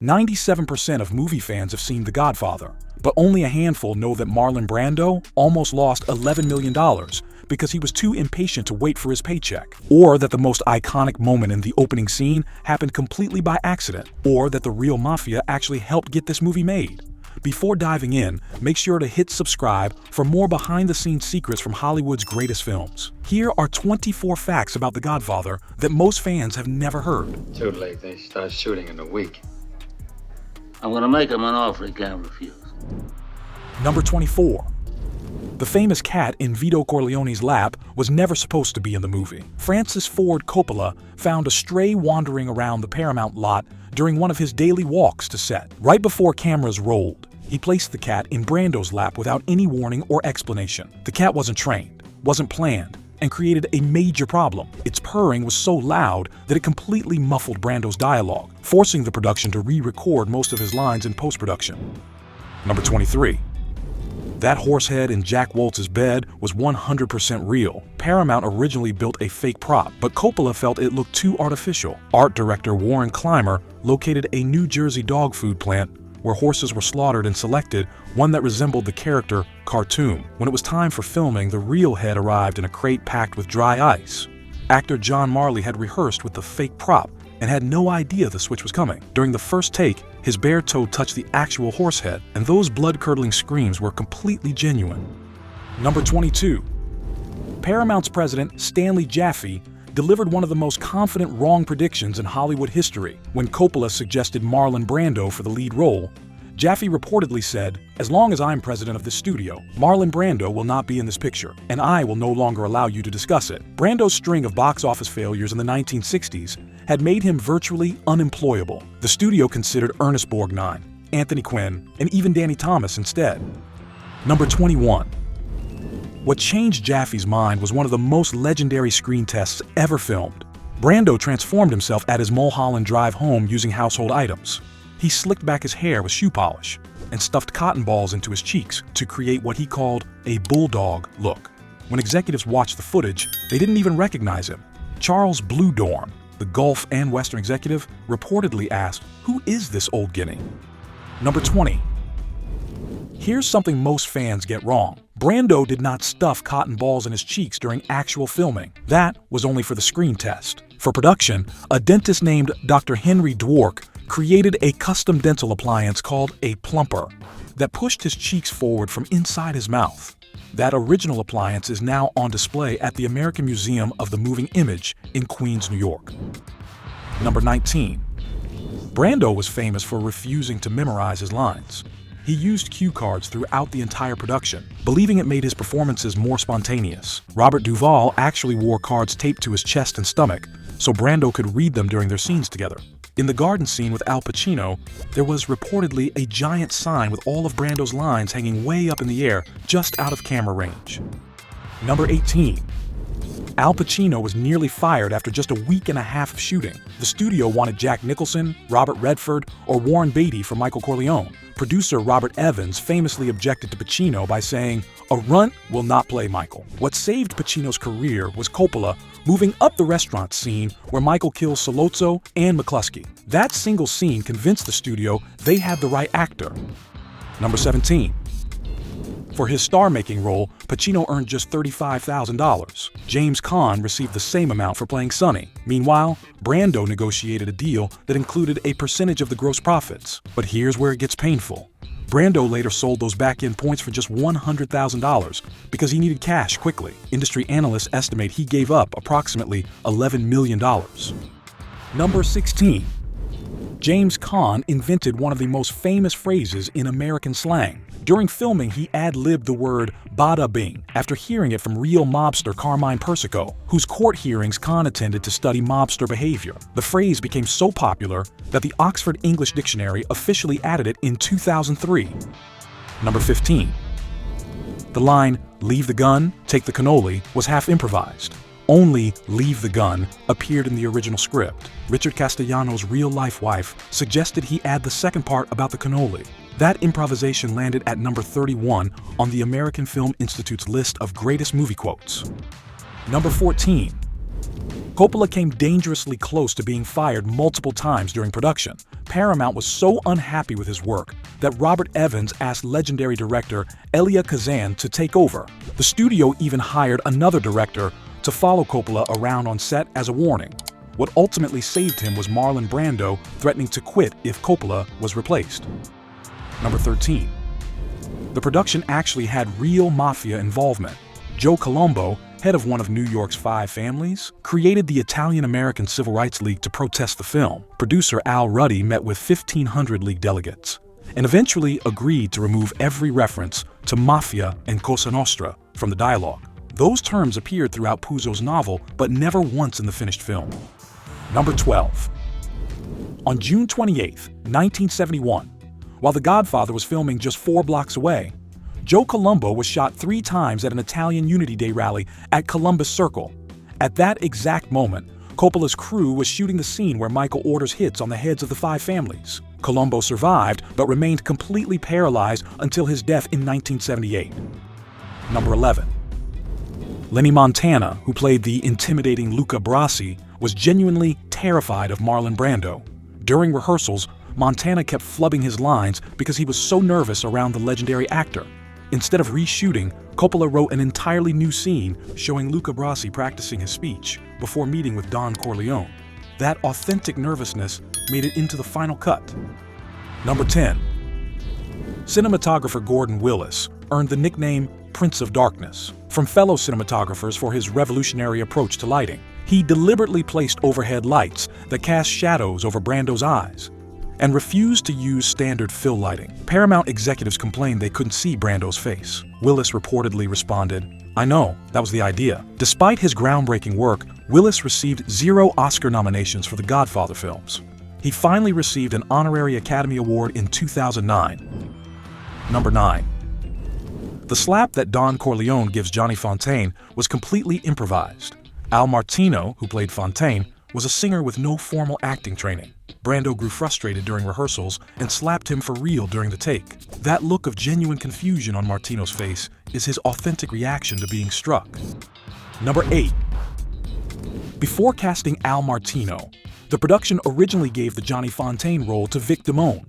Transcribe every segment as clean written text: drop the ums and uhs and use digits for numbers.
97% of movie fans have seen The Godfather, but only a handful know that Marlon Brando almost lost $11 million because he was too impatient to wait for his paycheck, or that the most iconic moment in the opening scene happened completely by accident, or that the real Mafia actually helped get this movie made. Before diving in, make sure to hit subscribe for more behind-the-scenes secrets from Hollywood's greatest films. Here are 24 facts about The Godfather that most fans have never heard. Too late, they start shooting in a week. I'm gonna make him an offer he can't refuse. Number 24. The famous cat in Vito Corleone's lap was never supposed to be in the movie. Francis Ford Coppola found a stray wandering around the Paramount lot during one of his daily walks to set. Right before cameras rolled, he placed the cat in Brando's lap without any warning or explanation. The cat wasn't trained, wasn't planned, and created a major problem. Its purring was so loud that it completely muffled Brando's dialogue, forcing the production to re-record most of his lines in post-production. Number 23. That horse head in Jack Woltz's bed was 100% real. Paramount originally built a fake prop, but Coppola felt it looked too artificial. Art director Warren Clymer located a New Jersey dog food plant where horses were slaughtered and selected one that resembled the character Cartoon. When it was time for filming, the real head arrived in a crate packed with dry ice. Actor John Marley had rehearsed with the fake prop and had no idea the switch was coming. During the first take, his bare toe touched the actual horse head, and those blood-curdling screams were completely genuine. Number 22. Paramount's president, Stanley Jaffe, delivered one of the most confident wrong predictions in Hollywood history. When Coppola suggested Marlon Brando for the lead role, Jaffe reportedly said, "As long as I'm president of this studio, Marlon Brando will not be in this picture, and I will no longer allow you to discuss it." Brando's string of box office failures in the 1960s had made him virtually unemployable. The studio considered Ernest Borgnine, Anthony Quinn, and even Danny Thomas instead. Number 21. What changed Jaffe's mind was one of the most legendary screen tests ever filmed. Brando transformed himself at his Mulholland Drive home using household items. He slicked back his hair with shoe polish and stuffed cotton balls into his cheeks to create what he called a bulldog look. When executives watched the footage, they didn't even recognize him. Charles Bluedorn, the Gulf and Western executive, reportedly asked, "Who is this old guinea?" Number 20. Here's something most fans get wrong. Brando did not stuff cotton balls in his cheeks during actual filming. That was only for the screen test. For production, a dentist named Dr. Henry Dwork created a custom dental appliance called a plumper that pushed his cheeks forward from inside his mouth. That original appliance is now on display at the American Museum of the Moving Image in Queens, New York. Number 19. Brando was famous for refusing to memorize his lines. He used cue cards throughout the entire production, believing it made his performances more spontaneous. Robert Duvall actually wore cards taped to his chest and stomach, so Brando could read them during their scenes together. In the garden scene with Al Pacino, there was reportedly a giant sign with all of Brando's lines hanging way up in the air, just out of camera range. Number 18. Al Pacino was nearly fired after just a week and a half of shooting. The studio wanted Jack Nicholson, Robert Redford, or Warren Beatty for Michael Corleone. Producer Robert Evans famously objected to Pacino by saying, "A runt will not play Michael." What saved Pacino's career was Coppola moving up the restaurant scene where Michael kills Sollozzo and McCluskey. That single scene convinced the studio they had the right actor. Number 17. For his star-making role, Pacino earned just $35,000. James Caan received the same amount for playing Sonny. Meanwhile, Brando negotiated a deal that included a percentage of the gross profits. But here's where it gets painful. Brando later sold those back-end points for just $100,000 because he needed cash quickly. Industry analysts estimate he gave up approximately $11 million. Number 16. James Caan invented one of the most famous phrases in American slang. During filming, he ad-libbed the word bada-bing after hearing it from real mobster Carmine Persico, whose court hearings Caan attended to study mobster behavior. The phrase became so popular that the Oxford English Dictionary officially added it in 2003. Number 15. The line, "Leave the gun, take the cannoli," was half improvised. Only "leave the gun" appeared in the original script. Richard Castellano's real-life wife suggested he add the second part about the cannoli. That improvisation landed at number 31 on the American Film Institute's list of greatest movie quotes. Number 14. Coppola came dangerously close to being fired multiple times during production. Paramount was so unhappy with his work that Robert Evans asked legendary director Elia Kazan to take over. The studio even hired another director to follow Coppola around on set as a warning. What ultimately saved him was Marlon Brando threatening to quit if Coppola was replaced. Number 13. The production actually had real Mafia involvement. Joe Colombo, head of one of New York's 5 families, created the Italian-American Civil Rights League to protest the film. Producer Al Ruddy met with 1,500 League delegates and eventually agreed to remove every reference to Mafia and Cosa Nostra from the dialogue. Those terms appeared throughout Puzo's novel, but never once in the finished film. Number 12. On June 28, 1971, while The Godfather was filming just 4 blocks away, Joe Colombo was shot 3 times at an Italian Unity Day rally at Columbus Circle. At that exact moment, Coppola's crew was shooting the scene where Michael orders hits on the heads of the 5 families. Colombo survived, but remained completely paralyzed until his death in 1978. Number 11. Lenny Montana, who played the intimidating Luca Brasi, was genuinely terrified of Marlon Brando. During rehearsals, Montana kept flubbing his lines because he was so nervous around the legendary actor. Instead of reshooting, Coppola wrote an entirely new scene showing Luca Brasi practicing his speech before meeting with Don Corleone. That authentic nervousness made it into the final cut. Number 10. Cinematographer Gordon Willis earned the nickname Prince of Darkness from fellow cinematographers for his revolutionary approach to lighting. He deliberately placed overhead lights that cast shadows over Brando's eyes and refused to use standard fill lighting. Paramount executives complained they couldn't see Brando's face. Willis reportedly responded, "I know, that was the idea." Despite his groundbreaking work, Willis received 0 Oscar nominations for the Godfather films. He finally received an honorary Academy Award in 2009. Number 9. The slap that Don Corleone gives Johnny Fontane was completely improvised. Al Martino, who played Fontane, was a singer with no formal acting training. Brando grew frustrated during rehearsals and slapped him for real during the take. That look of genuine confusion on Martino's face is his authentic reaction to being struck. Number 8. Before casting Al Martino, the production originally gave the Johnny Fontane role to Vic Damone.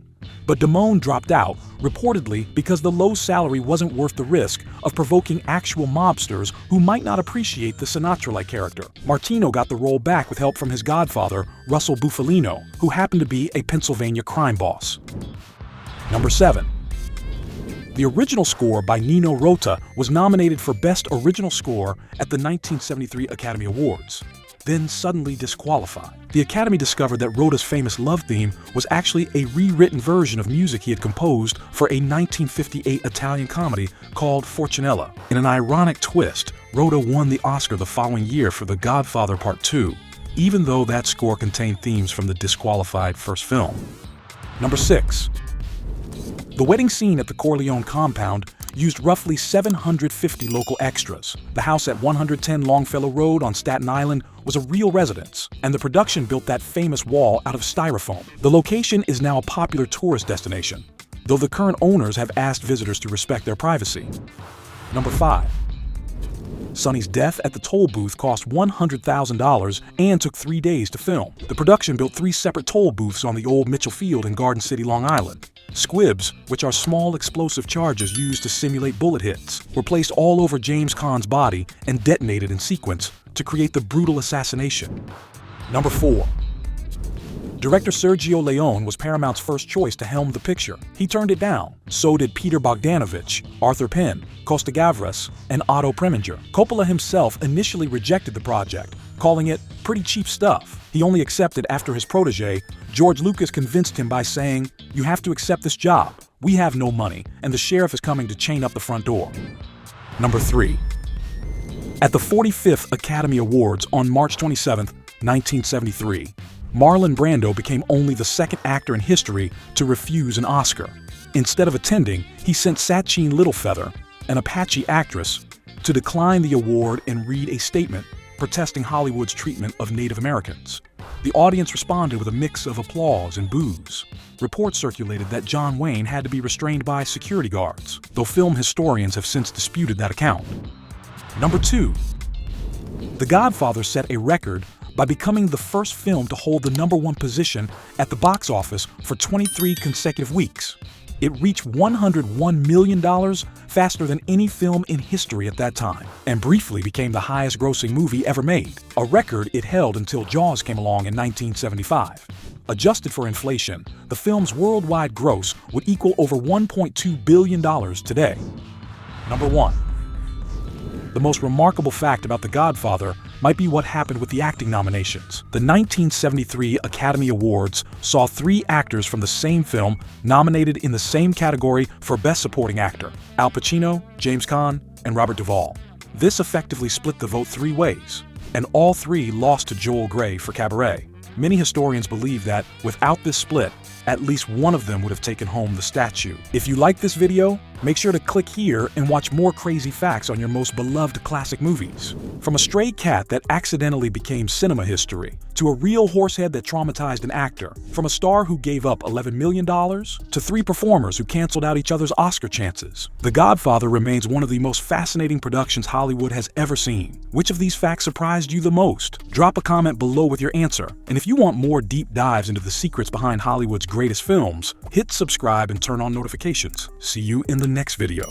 But Damone dropped out, reportedly because the low salary wasn't worth the risk of provoking actual mobsters who might not appreciate the Sinatra-like character. Martino got the role back with help from his godfather, Russell Bufalino, who happened to be a Pennsylvania crime boss. Number 7. The original score by Nino Rota was nominated for Best Original Score at the 1973 Academy Awards, then suddenly disqualified. The Academy discovered that Rota's famous love theme was actually a rewritten version of music he had composed for a 1958 Italian comedy called Fortunella. In an ironic twist, Rota won the Oscar the following year for The Godfather Part 2, even though that score contained themes from the disqualified first film. Number 6. The wedding scene at the Corleone compound used roughly 750 local extras. The house at 110 Longfellow Road on Staten Island was a real residence, and the production built that famous wall out of styrofoam. The location is now a popular tourist destination, though the current owners have asked visitors to respect their privacy. Number 5. Sonny's death at the toll booth cost $100,000 and took 3 days to film. The production built 3 separate toll booths on the old Mitchell Field in Garden City, Long Island. Squibs, which are small explosive charges used to simulate bullet hits, were placed all over James Caan's body and detonated in sequence to create the brutal assassination. Number 4. Director Sergio Leone was Paramount's first choice to helm the picture. He turned it down. So did Peter Bogdanovich, Arthur Penn, Costa Gavras, and Otto Preminger. Coppola himself initially rejected the project, calling it pretty cheap stuff. He only accepted after his protege, George Lucas, convinced him by saying, "You have to accept this job. We have no money, and the sheriff is coming to chain up the front door." Number 3. At the 45th Academy Awards on March 27, 1973, Marlon Brando became only the second actor in history to refuse an Oscar. Instead of attending, he sent Sacheen Littlefeather, an Apache actress, to decline the award and read a statement protesting Hollywood's treatment of Native Americans. The audience responded with a mix of applause and boos. Reports circulated that John Wayne had to be restrained by security guards, though film historians have since disputed that account. Number 2. The Godfather set a record by becoming the first film to hold the #1 position at the box office for 23 consecutive weeks. It reached $101 million faster than any film in history at that time, and briefly became the highest-grossing movie ever made, a record it held until Jaws came along in 1975. Adjusted for inflation, the film's worldwide gross would equal over $1.2 billion today. Number 1. The most remarkable fact about The Godfather might be what happened with the acting nominations. The 1973 Academy Awards saw 3 actors from the same film nominated in the same category for Best Supporting Actor: Al Pacino, James Caan, and Robert Duvall. This effectively split the vote 3 ways, and all 3 lost to Joel Grey for Cabaret. Many historians believe that, without this split, at least one of them would have taken home the statue. If you like this video, make sure to click here and watch more crazy facts on your most beloved classic movies. From a stray cat that accidentally became cinema history, to a real horsehead that traumatized an actor, from a star who gave up $11 million, to 3 performers who canceled out each other's Oscar chances, The Godfather remains one of the most fascinating productions Hollywood has ever seen. Which of these facts surprised you the most? Drop a comment below with your answer. And if you want more deep dives into the secrets behind Hollywood's greatest films, hit subscribe and turn on notifications. See you in the next video.